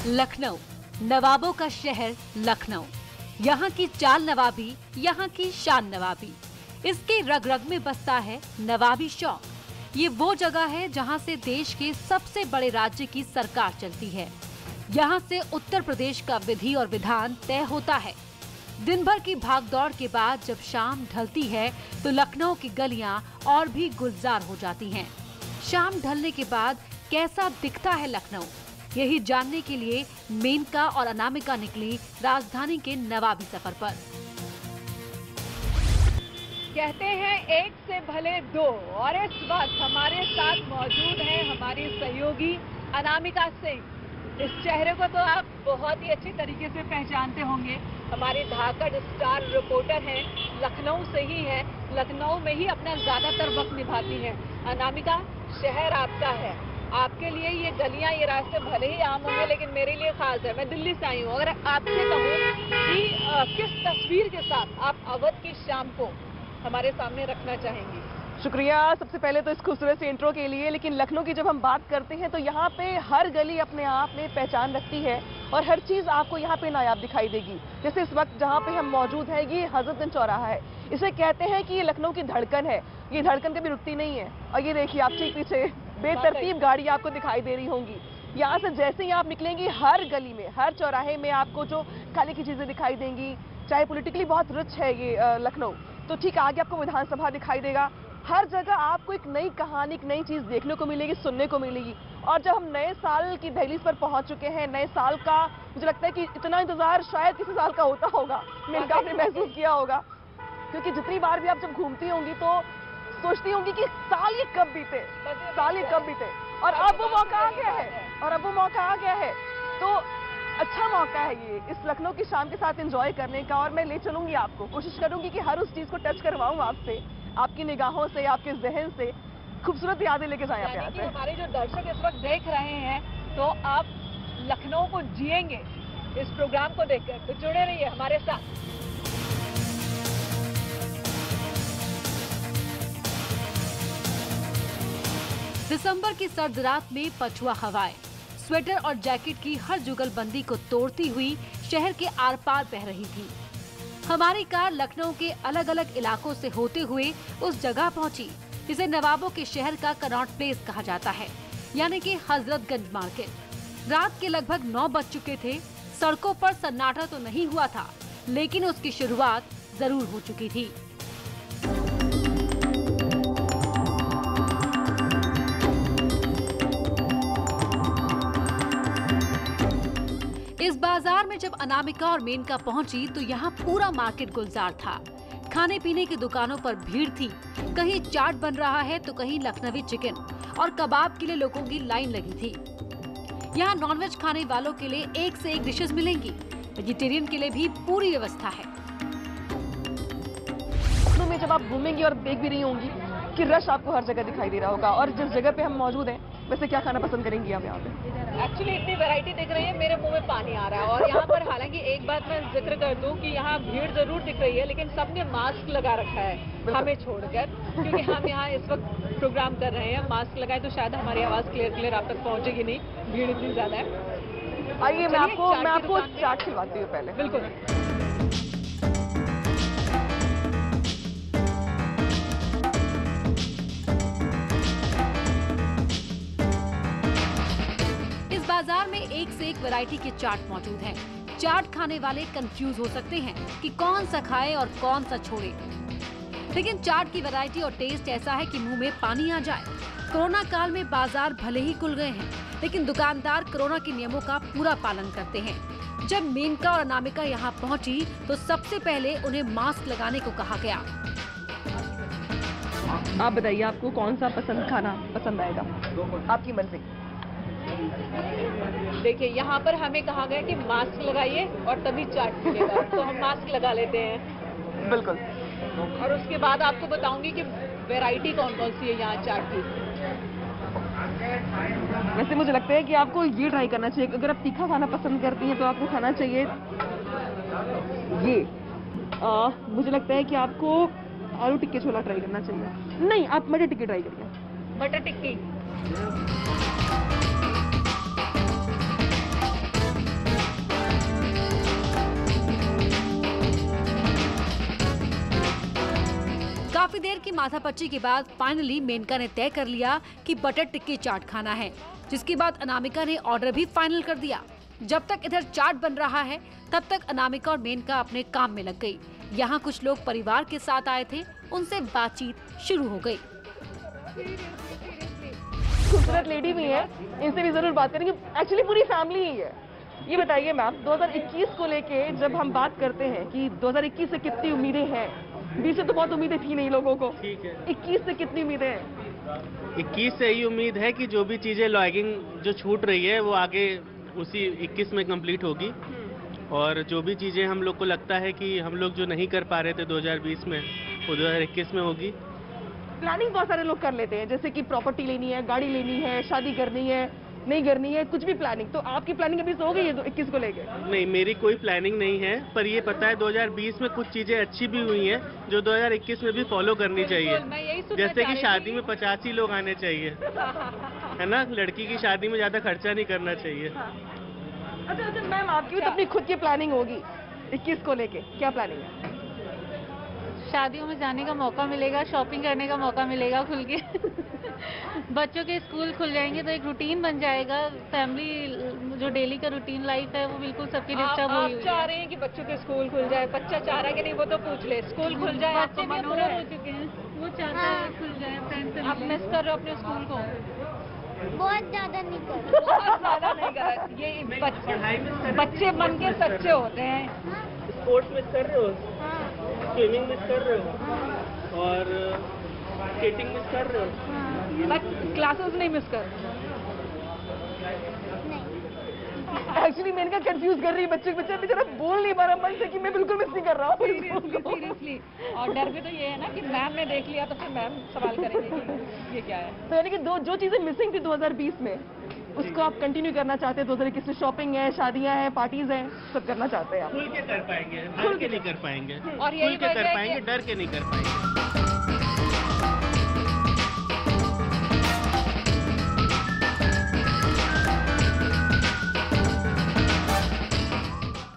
लखनऊ, नवाबों का शहर लखनऊ। यहाँ की चाल नवाबी, यहाँ की शान नवाबी। इसके रग रग में बसता है नवाबी शौक। ये वो जगह है जहाँ से देश के सबसे बड़े राज्य की सरकार चलती है। यहाँ से उत्तर प्रदेश का विधि और विधान तय होता है। दिन भर की भागदौड़ के बाद जब शाम ढलती है तो लखनऊ की गलियाँ और भी गुलजार हो जाती हैं। शाम ढलने के बाद कैसा दिखता है लखनऊ, यही जानने के लिए मेनका और अनामिका निकली राजधानी के नवाबी सफर पर। कहते हैं एक से भले दो, और इस वक्त हमारे साथ मौजूद हैं हमारी सहयोगी अनामिका सिंह। इस चेहरे को तो आप बहुत ही अच्छी तरीके से पहचानते होंगे। हमारी धाकड़ स्टार रिपोर्टर हैं, लखनऊ से ही है, लखनऊ में ही अपना ज्यादातर वक्त निभाती हैं। अनामिका, शहर आपका है, आपके लिए ये गलियां, ये रास्ते भले ही आम होंगे लेकिन मेरे लिए खास है। मैं दिल्ली से आई हूँ। अगर आपसे कहूँ कि किस तस्वीर के साथ आप अवध की शाम को हमारे सामने रखना चाहेंगी? शुक्रिया सबसे पहले तो इस खूबसूरत से इंट्रो के लिए। लेकिन लखनऊ की जब हम बात करते हैं तो यहाँ पे हर गली अपने आप में पहचान रखती है और हर चीज आपको यहाँ पे नायाब दिखाई देगी। जैसे इस वक्त जहाँ पे हम मौजूद हैं, ये हजरतगंज चौराहा है। इसे कहते हैं कि ये लखनऊ की धड़कन है। ये धड़कन कभी रुकती नहीं है। और ये देखिए आप ठीक पीछे बेतरतीब गाड़ी आपको दिखाई दे रही होंगी। यहाँ से जैसे ही आप निकलेंगी, हर गली में, हर चौराहे में आपको जो खाने की चीजें दिखाई देंगी। चाहे पॉलिटिकली बहुत रिच है ये लखनऊ, तो ठीक आगे आपको विधानसभा दिखाई देगा। हर जगह आपको एक नई कहानी, एक नई चीज देखने को मिलेगी, सुनने को मिलेगी। और जब हम नए साल की दहलीज पर पहुंच चुके हैं, नए साल का मुझे लगता है कि इतना इंतजार शायद किसी साल का होता होगा, मैंने आपने महसूस किया होगा। क्योंकि जितनी बार भी आप जब घूमती होंगी तो सोचती होंगी कि साल ये कब बीते, साल ये कब बीते। और अब वो मौका आ गया है, और अब वो मौका आ गया है। तो अच्छा मौका है ये इस लखनऊ की शाम के साथ एंजॉय करने का। और मैं ले चलूंगी आपको, कोशिश करूंगी कि हर उस चीज को टच करवाऊं आपसे, आपकी निगाहों से, आपके जहन से खूबसूरत यादें लेके जाएं आप यहाँ से। हमारे जो दर्शक इस वक्त देख रहे हैं तो आप लखनऊ को जिएंगे इस प्रोग्राम को देखकर, तो जुड़े रहिए हमारे साथ। दिसंबर की सर्द रात में पछुआ हवाएं स्वेटर और जैकेट की हर जुगलबंदी को तोड़ती हुई शहर के आर पार बह रही थी। हमारी कार लखनऊ के अलग अलग इलाकों से होते हुए उस जगह पहुंची जिसे नवाबों के शहर का कनॉट प्लेस कहा जाता है, यानी कि हजरतगंज मार्केट। रात के लगभग 9 बज चुके थे। सड़कों पर सन्नाटा तो नहीं हुआ था, लेकिन उसकी शुरुआत जरूर हो चुकी थी। इस बाजार में जब अनामिका और मेनका पहुंची तो यहाँ पूरा मार्केट गुलजार था। खाने पीने की दुकानों पर भीड़ थी। कहीं चाट बन रहा है तो कहीं लखनवी चिकन और कबाब के लिए लोगों की लाइन लगी थी। यहाँ नॉनवेज खाने वालों के लिए एक से एक डिशेस मिलेंगी। वेजिटेरियन के लिए भी पूरी व्यवस्था है। लखनऊ में जब आप घूमेंगी और देख भी रही होंगी कि रश आपको हर जगह दिखाई दे रहा होगा। और जिस जगह पे हम मौजूद हैं, वैसे क्या खाना पसंद करेंगी आप यहाँ पे? एक्चुअली इतनी वैरायटी दिख रही है, मेरे मुंह में पानी आ रहा है। और यहाँ पर हालांकि एक बात मैं जिक्र कर दूं कि यहाँ भीड़ जरूर दिख रही है, लेकिन सबने मास्क लगा रखा है हमें छोड़कर, क्योंकि हम यहाँ इस वक्त प्रोग्राम कर रहे हैं। मास्क लगाए तो शायद हमारी आवाज क्लियर आप तक पहुंचेगी नहीं, भीड़ इतनी ज्यादा है। आइए मैं आपको चाट खिलवाती हूँ पहले। बिल्कुल। बाजार में एक से एक वैरायटी के चाट मौजूद हैं। चाट खाने वाले कंफ्यूज हो सकते हैं कि कौन सा खाए और कौन सा छोड़े, लेकिन चाट की वैरायटी और टेस्ट ऐसा है कि मुंह में पानी आ जाए। कोरोना काल में बाजार भले ही खुल गए हैं, लेकिन दुकानदार कोरोना के नियमों का पूरा पालन करते हैं। जब मेनका और अनामिका यहाँ पहुँची तो सबसे पहले उन्हें मास्क लगाने को कहा गया। आप बताइए आपको कौन सा खाना पसंद आएगा, आपकी मर्जी। देखिए यहाँ पर हमें कहा गया कि मास्क लगाइए और तभी चाट मिलेगा, तो हम मास्क लगा लेते हैं। बिल्कुल। और उसके बाद आपको बताऊंगी कि वैरायटी कौन कौन सी है यहाँ चाट की। वैसे मुझे लगता है कि आपको ये ट्राई करना चाहिए। अगर आप तीखा खाना पसंद करती हैं तो आपको खाना चाहिए ये। मुझे लगता है कि आपको आलू टिक्की छोला ट्राई करना चाहिए। नहीं, आप मटर टिक्की ट्राई करिए। मटर टिक्की। माथापच्ची के बाद फाइनली मेनका ने तय कर लिया कि बटर टिक्की चाट खाना है, जिसके बाद अनामिका ने ऑर्डर भी फाइनल कर दिया। जब तक इधर चाट बन रहा है तब तक अनामिका और मेनका अपने काम में लग गई। यहाँ कुछ लोग परिवार के साथ आए थे, उनसे बातचीत शुरू हो गई। खूबसूरत लेडी भी है, इनसे भी जरूर बात करेंगे। एक्चुअली पूरी फैमिली ही है। ये बताइए मैम, 2021 को लेके जब हम बात करते हैं कि 2021 से कितनी उम्मीदें हैं? 20 से तो बहुत उम्मीदें थी नहीं लोगों को, ठीक है। 21 से कितनी उम्मीदें हैं? 21 से यही उम्मीद है कि जो भी चीज़ें लॉगिंग जो छूट रही है वो आगे उसी 21 में कंप्लीट होगी, और जो भी चीज़ें हम लोग को लगता है कि हम लोग जो नहीं कर पा रहे थे 2020 में वो 2021 में होगी। प्लानिंग बहुत सारे लोग कर लेते हैं, जैसे कि प्रॉपर्टी लेनी है, गाड़ी लेनी है, शादी करनी है, नहीं करनी है, कुछ भी प्लानिंग। तो आपकी प्लानिंग अभी से हो गई है 21 को लेके? नहीं, मेरी कोई प्लानिंग नहीं है, पर ये पता है 2020 में कुछ चीज़ें अच्छी भी हुई हैं जो 2021 में भी फॉलो करनी चाहिए। जैसे कि शादी में 85 ही लोग आने चाहिए, है ना। लड़की की शादी में ज़्यादा खर्चा नहीं करना चाहिए। अच्छा मैम, आपकी तो अपनी खुद की प्लानिंग होगी 21 को लेके, क्या प्लानिंग है? शादियों में जाने का मौका मिलेगा, शॉपिंग करने का मौका मिलेगा खुल के। बच्चों के स्कूल खुल जाएंगे तो एक रूटीन बन जाएगा। फैमिली जो डेली का रूटीन लाइफ है वो बिल्कुल सबकी डिस्टर्ब हुई आप चाह रहे हैं कि बच्चों के स्कूल खुल जाए, बच्चा चाह रहा है कि नहीं वो तो पूछ ले, स्कूल खुल जाए। बच्चे भी बोर हो चुके हैं, वो चाहता है खुल जाए, फ्रेंड से आप मिस कर रहे हो अपने स्कूल को? बहुत ज्यादा नहीं कर बहुत ज्यादा नहीं कर रहे। ये बच्चे मन के सच्चे होते हैं। स्पोर्ट्स मिस कर रहे हो, स्विमिंग मिस कर रहे हो, और स्केटिंग मिस कर रहे हो, बट क्लासेस नहीं मिस कर। एक्चुअली मैंने कहा कंफ्यूज कर रही है बच्चे बेचारा बोल नहीं पा रहा मन से कि मैं बिल्कुल मिस नहीं कर रहा हूँ। सीरियसली। और डर भी तो ये है ना कि मैम ने देख लिया तो फिर मैम सवाल करेंगे कि ये क्या है। तो यानी कि जो चीजें मिसिंग थी 2020 में उसको आप कंटिन्यू करना चाहते हैं 2021 में? शॉपिंग है, शादियां हैं, पार्टीज हैं, सब करना चाहते हैं आप? खुल के कर पाएंगे, डर के नहीं कर पाएंगे। और खुल यही के कर वजह है पाएंगे, डर के नहीं कर पाएंगे।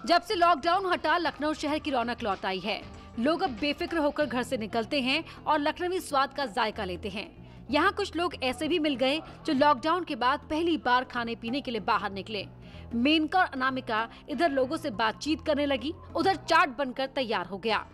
जब से लॉकडाउन हटा, लखनऊ शहर की रौनक लौट आई है। लोग अब बेफिक्र होकर घर से निकलते हैं और लखनवी स्वाद का जायका लेते हैं। यहाँ कुछ लोग ऐसे भी मिल गए जो लॉकडाउन के बाद पहली बार खाने पीने के लिए बाहर निकले। मेनका और अनामिका इधर लोगों से बातचीत करने लगी, उधर चाट बनकर तैयार हो गया।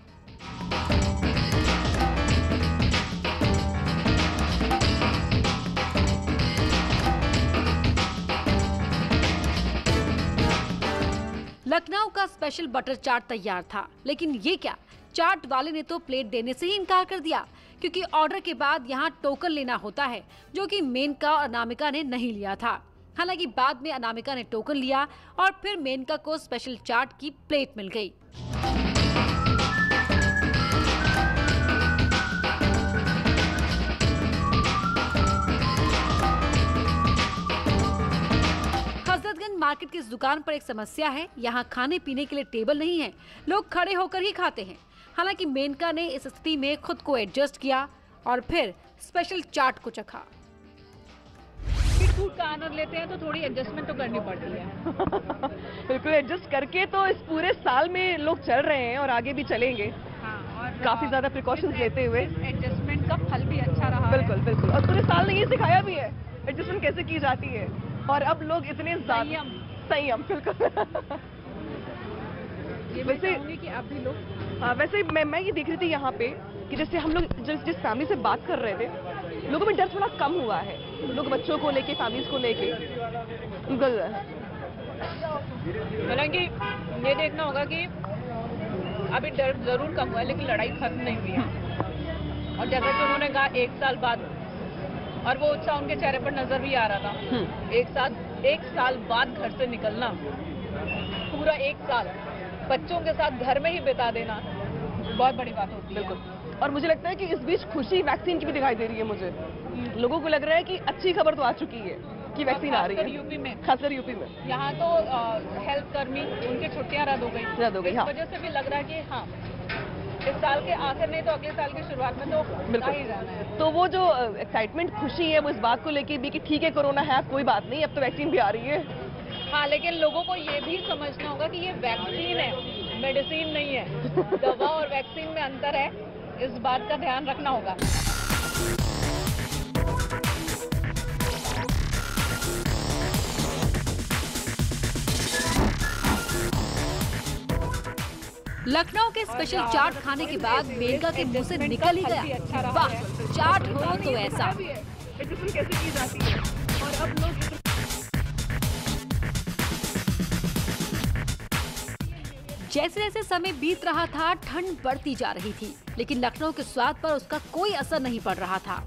लखनऊ का स्पेशल बटर चाट तैयार था, लेकिन ये क्या, चाट वाले ने तो प्लेट देने से ही इनकार कर दिया, क्योंकि ऑर्डर के बाद यहाँ टोकन लेना होता है, जो कि मेनका और अनामिका ने नहीं लिया था। हालांकि बाद में अनामिका ने टोकन लिया और फिर मेनका को स्पेशल चाट की प्लेट मिल गई। मार्केट की इस दुकान पर एक समस्या है, यहाँ खाने पीने के लिए टेबल नहीं है, लोग खड़े होकर ही खाते हैं। हालांकि मेनका ने इस स्थिति में खुद को एडजस्ट किया और फिर स्पेशल चाट को चखा। स्ट्रीट फूड का आनंद लेते हैं तो थोड़ी एडजस्टमेंट तो करनी पड़ती है। बिल्कुल एडजस्ट करके तो इस पूरे साल में लोग चल रहे हैं और आगे भी चलेंगे। हाँ, और काफी ज्यादा प्रिकॉशंस लेते हुए। एडजस्टमेंट का फल भी अच्छा रहा। बिल्कुल बिल्कुल, और पूरे साल ने ये सिखाया भी है एडजस्टमेंट कैसे की जाती है, और अब लोग इतने संयम बिल्कुल। वैसे कि आप भी लोग, हाँ, वैसे मैं ये देख रही थी यहाँ पे कि जैसे हम लोग जिस फैमिली से बात कर रहे थे, लोगों में डर थोड़ा कम हुआ है। लोग बच्चों को लेके, फैमिलीज को लेके हालांकि ये देखना होगा कि अभी डर जरूर कम हुआ है, लेकिन लड़ाई खत्म नहीं हुई है। और जैसा कि उन्होंने कहा 1 साल बाद, और वो उत्साह उनके चेहरे पर नजर भी आ रहा था। 1 साल बाद घर से निकलना, पूरा 1 साल बच्चों के साथ घर में ही बिता देना, बहुत बड़ी बात होती है। बिल्कुल। और मुझे लगता है कि इस बीच खुशी वैक्सीन की भी दिखाई दे रही है मुझे। लोगों को लग रहा है कि अच्छी खबर तो आ चुकी है कि वैक्सीन आ रही है। यूपी में, खासकर यूपी में। यहाँ तो हेल्थ कर्मी, उनकी छुट्टियां रद्द हो गई। इस वजह से भी लग रहा है कि हाँ, इस साल के आखिर नहीं तो अगले साल की शुरुआत में तो ही जाना है। तो वो जो एक्साइटमेंट, खुशी है, वो इस बात को लेके भी कि ठीक है कोरोना है, कोई बात नहीं, अब तो वैक्सीन भी आ रही है। हाँ, लेकिन लोगों को ये भी समझना होगा कि ये वैक्सीन है, मेडिसिन नहीं है। दवा और वैक्सीन में अंतर है। इस बात का ध्यान रखना होगा। लखनऊ के स्पेशल चाट खाने के बाद मेनका के मुंह से निकल ही गया, वाह चाट हो तो ऐसा। कैसे की जाती है और अब लोग जैसे जैसे समय बीत रहा था ठंड बढ़ती जा रही थी, लेकिन लखनऊ के स्वाद पर उसका कोई असर नहीं पड़ रहा था।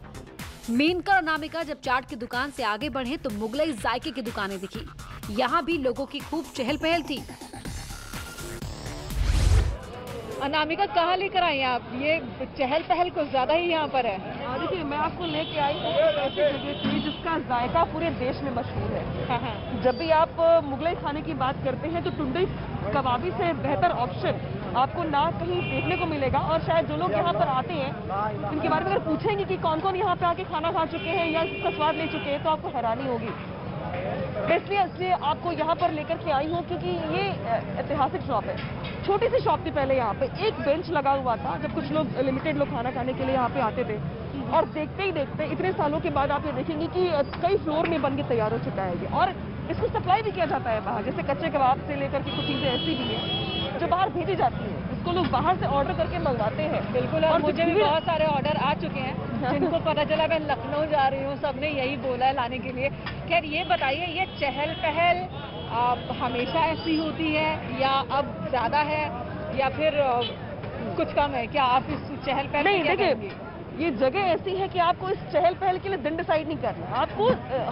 मेनका और अनामिका जब चाट की दुकान से आगे बढ़े तो मुगलई जायके की दुकानें दिखी। यहाँ भी लोगों की खूब चहल पहल थी। अनामिका कहाँ लेकर आई आप? ये चहल पहल कुछ ज्यादा ही यहाँ पर है। देखिए मैं आपको लेके आई हूँ ऐसी जगह थी जिसका जायका पूरे देश में मशहूर है। जब भी आप मुगलई खाने की बात करते हैं तो टुंडई कबाबी से बेहतर ऑप्शन आपको ना कहीं देखने को मिलेगा। और शायद जो लोग यहाँ पर आते हैं इनके बारे में अगर पूछेंगे कि कौन कौन यहाँ पे आके खाना खा चुके हैं या इसका स्वाद ले चुके हैं तो आपको हैरानी होगी। इसलिए आपको यहाँ पर लेकर के आई हूँ क्योंकि ये ऐतिहासिक शॉप है। छोटी सी शॉप थी पहले, यहाँ पे एक बेंच लगा हुआ था जब कुछ लोग लिमिटेड लोग खाना खाने के लिए यहाँ पे आते थे। और देखते ही देखते इतने सालों के बाद आप ये देखेंगे कि कई फ्लोर में बन के तैयार हो चुका है ये। और इसको सप्लाई भी किया जाता है बाहर, जैसे कच्चे कबाब से लेकर के कुछ चीजें ऐसी भी हैं जो बाहर भेजी जाती है। इसको लोग बाहर से ऑर्डर करके मंगवाते हैं। बिल्कुल, और मुझे भी बहुत सारे ऑर्डर आ चुके हैं जिनको पता चला मैं लखनऊ जा रही हूँ, सबने यही बोला है लाने के लिए। खैर ये बताइए, ये चहल पहल हमेशा ऐसी होती है या अब ज्यादा है या फिर कुछ कम है? क्या आप इस चहल पहल नहीं, देखिए ये जगह ऐसी है कि आपको इस चहल पहल के लिए दिन डिसाइड नहीं करना। आपको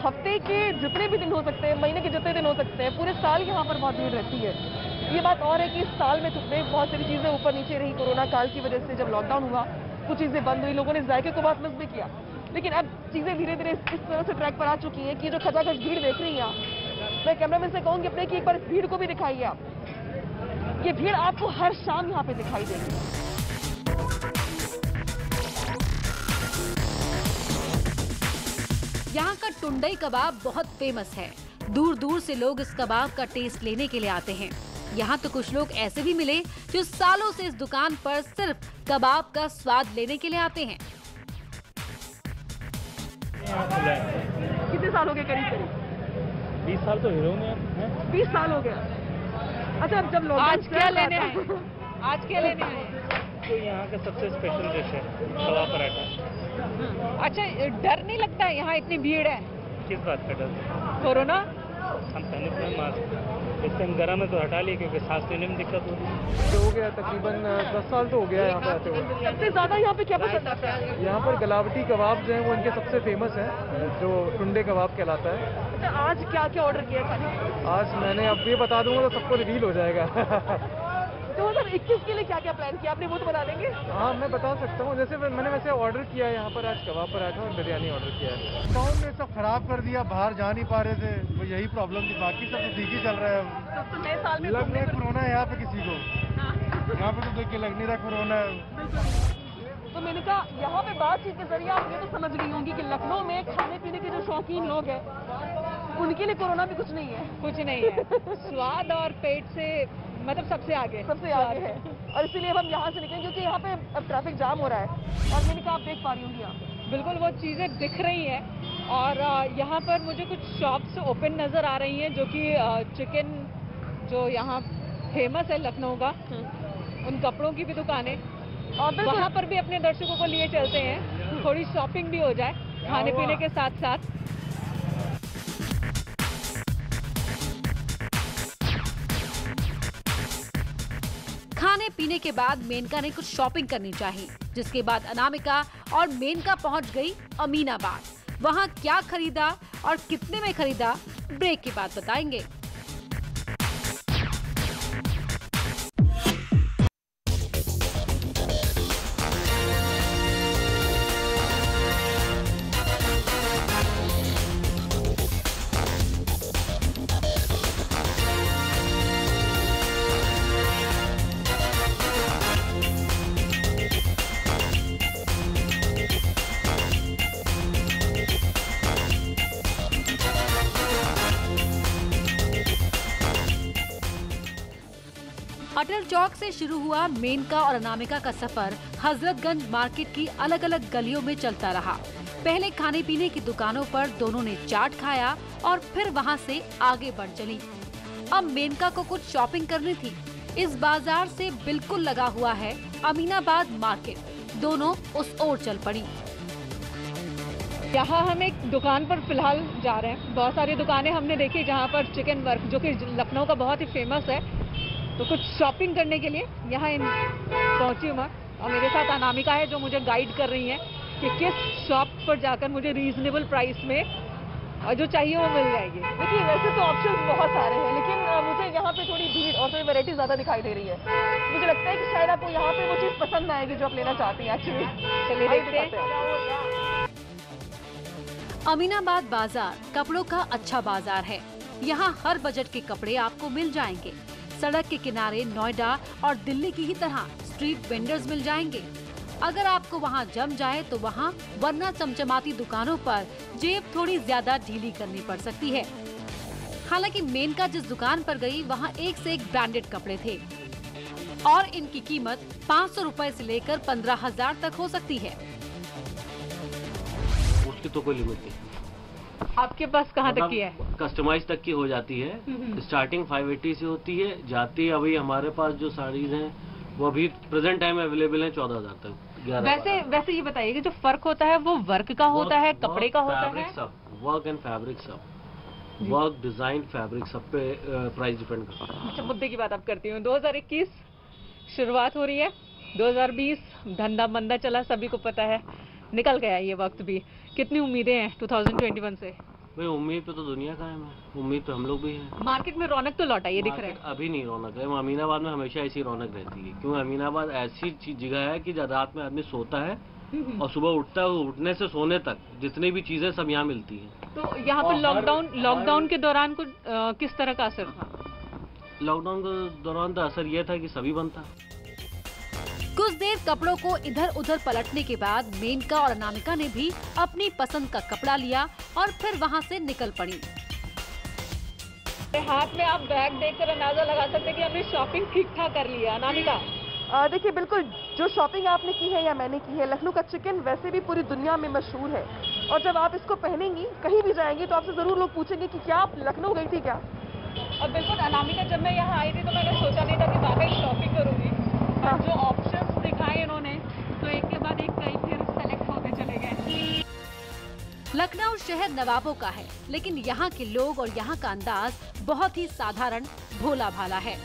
हफ्ते के जितने भी दिन हो सकते हैं, महीने के जितने दिन हो सकते हैं, पूरे साल यहाँ पर बहुत भीड़ रहती है। ये बात और है कि इस साल में चुपने बहुत सारी चीजें ऊपर नीचे रही कोरोना काल की वजह से। जब लॉकडाउन हुआ कुछ चीजें बंद हुई, लोगों ने जायके को बहुत मिस भी किया। लेकिन अब चीजें धीरे धीरे इस तरह से ट्रैक पर आ चुकी हैं कि जो खचाखच भीड़ देख रही हैं आप, मैं कैमरामैन से कहूँगी अपने कि एक बार इस भीड़ को भी दिखाइए आप। ये भीड़ आपको हर शाम यहाँ पे दिखाई देगी। यहाँ का टुंडई कबाब बहुत फेमस है। दूर दूर से लोग इस कबाब का टेस्ट लेने के लिए आते हैं। यहाँ तो कुछ लोग ऐसे भी मिले जो सालों से इस दुकान पर सिर्फ कबाब का स्वाद लेने के लिए आते हैं। कितने साल हो गए? करीब 20 साल तो हीरो में है। 20 साल हो गया। अच्छा, अब जब लोग आज क्या लेने आए? आज क्या लेने आए? तो यहाँ का सबसे स्पेशल डिश है कबाब पराठा। अच्छा, डर नहीं लगता है यहाँ इतनी भीड़ है? किस बात का डर? कोरोना। हम पहले से मास्क इस टाइम गर्म है तो हटा लिए क्योंकि सांस लेने में दिक्कत हो रही है। हो गया तकरीबन 10 साल तो हो गया यहाँ पे आते हुए। सबसे ज्यादा यहाँ पे क्या पसंद आता है? यहाँ पर गलावटी कबाब जो है वो इनके सबसे फेमस है, जो टुंडे कबाब कहलाता है। अच्छा, आज क्या क्या ऑर्डर किया खाने? आज मैंने अब ये बता दूंगा तो सबको रिवील हो जाएगा। 2021 के लिए क्या क्या प्लान किया आपने, वो तो बता देंगे? हाँ मैं बता सकता हूँ। जैसे मैंने वैसे ऑर्डर किया है यहाँ पर आज कबाब पराठा और बिरयानी ऑर्डर किया है। लॉकडाउन ने सब खराब कर दिया, बाहर जा नहीं पा रहे थे, वो यही प्रॉब्लम थी। बाकी सब तो ठीक ही चल रहा है। तो नए साल में लग नहीं कोरोना है यहाँ पे किसी को, यहाँ पे तो देख के लग नहीं रहा कोरोना है। तो मैंने कहा यहाँ पे बातचीत के जरिए आप ये तो समझ गई होंगी कि लखनऊ में खाने पीने के जो शौकीन लोग हैं उनके लिए कोरोना भी कुछ नहीं है। कुछ नहीं है। स्वाद और पेट से मतलब सबसे आगे है। और इसीलिए हम यहाँ से निकलेंगे क्योंकि यहाँ पे अब ट्रैफिक जाम हो रहा है। और मैंने कहा आप देख पा रही होंगी यहाँ पे बिल्कुल वो चीज़ें दिख रही हैं। और यहाँ पर मुझे कुछ शॉप्स ओपन नज़र आ रही हैं जो कि चिकन जो यहाँ फेमस है लखनऊ का, उन कपड़ों की भी दुकानें, और वहाँ पर भी अपने दर्शकों को लिए चलते हैं, थोड़ी शॉपिंग भी हो जाए खाने पीने के साथ साथ। खाने पीने के बाद मेनका ने कुछ शॉपिंग करनी चाहिए, जिसके बाद अनामिका और मेनका पहुंच गई अमीनाबाद। वहां क्या खरीदा और कितने में खरीदा, ब्रेक के बाद बताएंगे। अटल चौक से शुरू हुआ मेनका और अनामिका का सफर हजरतगंज मार्केट की अलग अलग गलियों में चलता रहा। पहले खाने पीने की दुकानों पर दोनों ने चाट खाया और फिर वहां से आगे बढ़ चली। अब मेनका को कुछ शॉपिंग करनी थी। इस बाजार से बिल्कुल लगा हुआ है अमीनाबाद मार्केट। दोनों उस ओर चल पड़ी। यहाँ हम एक दुकान पर फिलहाल जा रहे हैं। बहुत सारी दुकानें हमने देखी जहाँ पर चिकन वर्क, जो कि लखनऊ का बहुत ही फेमस है, तो कुछ शॉपिंग करने के लिए यहाँ पहुँची मैं। और मेरे साथ अनामिका है जो मुझे गाइड कर रही है कि किस शॉप पर जाकर मुझे रीजनेबल प्राइस में और जो चाहिए वो मिल जाएगी। देखिए वैसे तो ऑप्शंस बहुत सारे हैं, लेकिन मुझे यहाँ पे थोड़ी भीड़ और थोड़ी वैरायटी ज्यादा दिखाई दे रही है। मुझे लगता है कि शायद आपको यहाँ पे वो चीज पसंद आएगी जो आप लेना चाहती हैं। एक्चुअली चलिए देखते हैं। अमीनाबाद बाजार कपड़ों का अच्छा बाजार है। यहाँ हर बजट के कपड़े आपको मिल जाएंगे। सड़क के किनारे नोएडा और दिल्ली की ही तरह स्ट्रीट वेंडर्स मिल जाएंगे। अगर आपको वहाँ जम जाए तो वहाँ वरना चमचमाती दुकानों पर जेब थोड़ी ज्यादा ढीली करनी पड़ सकती है। हालांकि मेनका जिस दुकान पर गई वहाँ एक से एक ब्रांडेड कपड़े थे और इनकी कीमत 500 रुपए से लेकर 15,000 तक हो सकती है। उसकी तो कोई लिमिट नहीं। आपके पास कहाँ तक की है? कस्टमाइज तक की हो जाती है। स्टार्टिंग 580 से होती है, जाती है। अभी हमारे पास जो साड़ीज हैं वो अभी प्रेजेंट टाइम अवेलेबल है 14,000 तक। वैसे ये बताइए कि जो फर्क होता है वो वर्क का होता है, कपड़े का होता है? सब वर्क एंड फैब्रिक, सब वर्क, डिजाइन, फैब्रिक, सब पे प्राइस डिपेंड करता है। अच्छा, मुद्दे की बात आप करती हूँ। 2021 शुरुआत हो रही है, 2020 धंधा मंदा चला, सभी को पता है, निकल गया ये वक्त भी। कितनी उम्मीदें हैं 2021 से? भाई उम्मीद पे तो दुनिया कायम है, उम्मीद तो हम लोग भी हैं। मार्केट में रौनक तो लौटा, ये दिख रहा है। अभी नहीं रौनक है। अमीनाबाद में हमेशा ऐसी रौनक रहती है, क्योंकि अमीनाबाद ऐसी जगह है कि रात में आदमी सोता है और सुबह उठता है, उठने से सोने तक जितनी भी चीजें सब यहाँ मिलती हैं। तो यहाँ पर लॉकडाउन के दौरान कुछ किस तरह का असर था? लॉकडाउन के दौरान तो असर यह था कि सभी बंद था। कुछ देर कपड़ों को इधर उधर पलटने के बाद मेनका और अनामिका ने भी अपनी पसंद का कपड़ा लिया और फिर वहाँ से निकल पड़ी। हाथ में आप बैग देखकर अंदाजा लगा सकते हैं कि हमने शॉपिंग ठीक ठाक कर लिया। अनामिका, देखिए बिल्कुल जो शॉपिंग आपने की है या मैंने की है, लखनऊ का चिकन वैसे भी पूरी दुनिया में मशहूर है। और जब आप इसको पहनेंगी, कहीं भी जाएंगी, तो आपसे जरूर लोग पूछेंगे कि क्या आप लखनऊ गई थी क्या? और बिल्कुल अनामिका, जब मैं यहाँ आई थी तो मैंने सोचा नहीं था कि वाकई शॉपिंग करूंगी। जो ऑप्शंस दिखाए इन्होंने, तो एक के बाद एक कई फिर सेलेक्ट होते चले गए। लखनऊ शहर नवाबों का है, लेकिन यहाँ के लोग और यहाँ का अंदाज बहुत ही साधारण भोला भाला है।